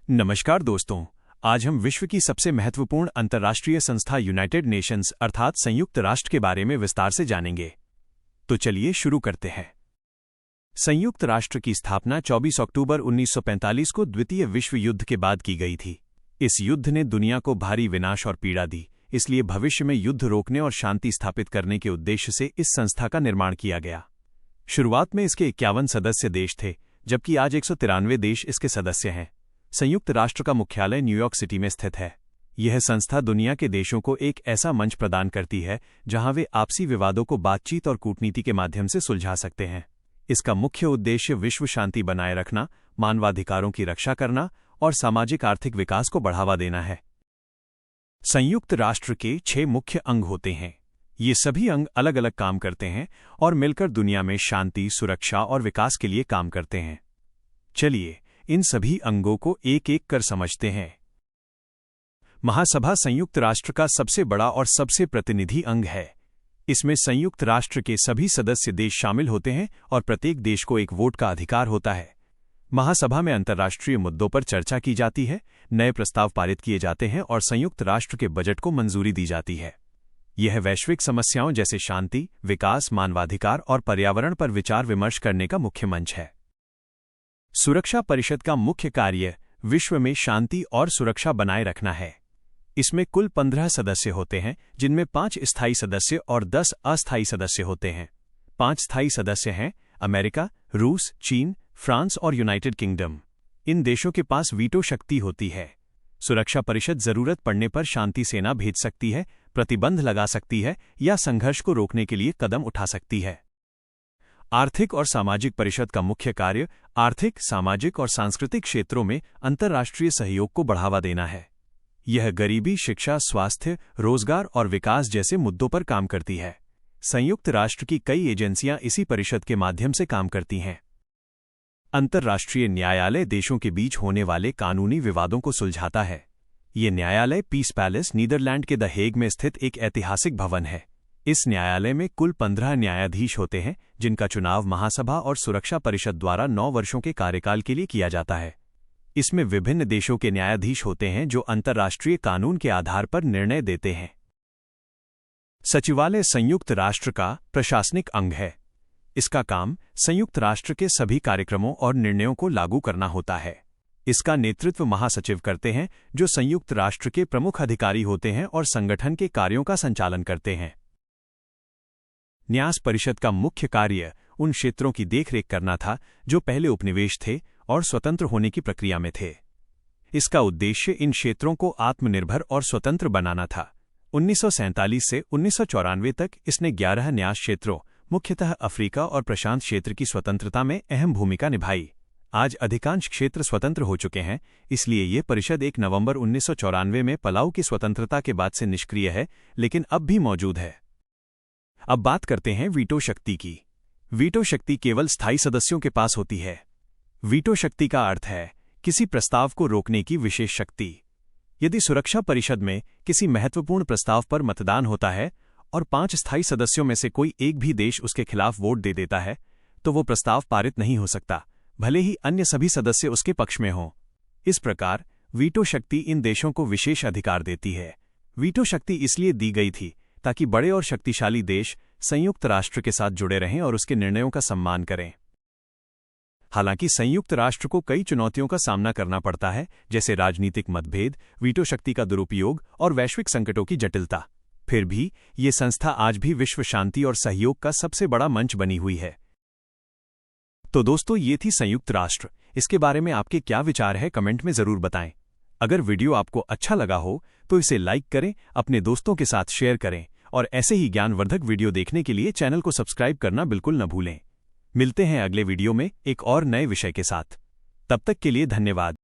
नमस्कार दोस्तों, आज हम विश्व की सबसे महत्वपूर्ण अंतर्राष्ट्रीय संस्था यूनाइटेड नेशंस अर्थात संयुक्त राष्ट्र के बारे में विस्तार से जानेंगे। तो चलिए शुरू करते हैं। संयुक्त राष्ट्र की स्थापना 24 अक्टूबर 1945 को द्वितीय विश्व युद्ध के बाद की गई थी। इस युद्ध ने दुनिया को भारी विनाश और पीड़ा दी, इसलिए भविष्य में युद्ध रोकने और शांति स्थापित करने के उद्देश्य से इस संस्था का निर्माण किया गया। शुरुआत में इसके 51 सदस्य देश थे, जबकि आज 193 देश इसके सदस्य हैं। संयुक्त राष्ट्र का मुख्यालय न्यूयॉर्क सिटी में स्थित है। यह संस्था दुनिया के देशों को एक ऐसा मंच प्रदान करती है जहां वे आपसी विवादों को बातचीत और कूटनीति के माध्यम से सुलझा सकते हैं। इसका मुख्य उद्देश्य विश्व शांति बनाए रखना, मानवाधिकारों की रक्षा करना और सामाजिक आर्थिक विकास को बढ़ावा देना है। संयुक्त राष्ट्र के 6 मुख्य अंग होते हैं। ये सभी अंग अलग अलग काम करते हैं और मिलकर दुनिया में शांति, सुरक्षा और विकास के लिए काम करते हैं। चलिए इन सभी अंगों को एक एक कर समझते हैं। महासभा संयुक्त राष्ट्र का सबसे बड़ा और सबसे प्रतिनिधि अंग है। इसमें संयुक्त राष्ट्र के सभी सदस्य देश शामिल होते हैं और प्रत्येक देश को एक वोट का अधिकार होता है। महासभा में अंतर्राष्ट्रीय मुद्दों पर चर्चा की जाती है, नए प्रस्ताव पारित किए जाते हैं और संयुक्त राष्ट्र के बजट को मंजूरी दी जाती है। यह वैश्विक समस्याओं जैसे शांति, विकास, मानवाधिकार और पर्यावरण पर विचार विमर्श करने का मुख्य मंच है। सुरक्षा परिषद का मुख्य कार्य विश्व में शांति और सुरक्षा बनाए रखना है। इसमें कुल 15 सदस्य होते हैं, जिनमें 5 स्थायी सदस्य और 10 अस्थायी सदस्य होते हैं। 5 स्थायी सदस्य हैं अमेरिका, रूस, चीन, फ्रांस और यूनाइटेड किंगडम। इन देशों के पास वीटो शक्ति होती है। सुरक्षा परिषद जरूरत पड़ने पर शांति सेना भेज सकती है, प्रतिबंध लगा सकती है या संघर्ष को रोकने के लिए कदम उठा सकती है। आर्थिक और सामाजिक परिषद का मुख्य कार्य आर्थिक, सामाजिक और सांस्कृतिक क्षेत्रों में अंतर्राष्ट्रीय सहयोग को बढ़ावा देना है। यह गरीबी, शिक्षा, स्वास्थ्य, रोजगार और विकास जैसे मुद्दों पर काम करती है। संयुक्त राष्ट्र की कई एजेंसियां इसी परिषद के माध्यम से काम करती हैं। अंतर्राष्ट्रीय न्यायालय देशों के बीच होने वाले कानूनी विवादों को सुलझाता है। ये न्यायालय पीस पैलेस, नीदरलैंड के द हेग में स्थित एक ऐतिहासिक भवन है। इस न्यायालय में कुल 15 न्यायाधीश होते हैं, जिनका चुनाव महासभा और सुरक्षा परिषद द्वारा 9 वर्षों के कार्यकाल के लिए किया जाता है। इसमें विभिन्न देशों के न्यायाधीश होते हैं जो अंतर्राष्ट्रीय कानून के आधार पर निर्णय देते हैं। सचिवालय संयुक्त राष्ट्र का प्रशासनिक अंग है। इसका काम संयुक्त राष्ट्र के सभी कार्यक्रमों और निर्णयों को लागू करना होता है। इसका नेतृत्व महासचिव करते हैं, जो संयुक्त राष्ट्र के प्रमुख अधिकारी होते हैं और संगठन के कार्यों का संचालन करते हैं। न्यास परिषद का मुख्य कार्य उन क्षेत्रों की देखरेख करना था जो पहले उपनिवेश थे और स्वतंत्र होने की प्रक्रिया में थे। इसका उद्देश्य इन क्षेत्रों को आत्मनिर्भर और स्वतंत्र बनाना था। 1947 से 1994 तक इसने 11 न्यास क्षेत्रों, मुख्यतः अफ्रीका और प्रशांत क्षेत्र की स्वतंत्रता में अहम भूमिका निभाई। आज अधिकांश क्षेत्र स्वतंत्र हो चुके हैं, इसलिए ये परिषद 1 नवंबर 1994 में पलाऊ की स्वतंत्रता के बाद से निष्क्रिय है, लेकिन अब भी मौजूद है। अब बात करते हैं वीटो शक्ति की। वीटो शक्ति केवल स्थायी सदस्यों के पास होती है। वीटो शक्ति का अर्थ है किसी प्रस्ताव को रोकने की विशेष शक्ति। यदि सुरक्षा परिषद में किसी महत्वपूर्ण प्रस्ताव पर मतदान होता है और 5 स्थायी सदस्यों में से कोई एक भी देश उसके खिलाफ वोट दे देता है, तो वो प्रस्ताव पारित नहीं हो सकता, भले ही अन्य सभी सदस्य उसके पक्ष में हों। इस प्रकार वीटो शक्ति इन देशों को विशेष अधिकार देती है। वीटो शक्ति इसलिए दी गई थी ताकि बड़े और शक्तिशाली देश संयुक्त राष्ट्र के साथ जुड़े रहें और उसके निर्णयों का सम्मान करें। हालांकि संयुक्त राष्ट्र को कई चुनौतियों का सामना करना पड़ता है, जैसे राजनीतिक मतभेद, वीटो शक्ति का दुरुपयोग और वैश्विक संकटों की जटिलता। फिर भी ये संस्था आज भी विश्व शांति और सहयोग का सबसे बड़ा मंच बनी हुई है। तो दोस्तों, ये थी संयुक्त राष्ट्र। इसके बारे में आपके क्या विचार है, कमेंट में जरूर बताएं। अगर वीडियो आपको अच्छा लगा हो तो इसे लाइक करें, अपने दोस्तों के साथ शेयर करें और ऐसे ही ज्ञानवर्धक वीडियो देखने के लिए चैनल को सब्सक्राइब करना बिल्कुल न भूलें। मिलते हैं अगले वीडियो में एक और नए विषय के साथ। तब तक के लिए धन्यवाद।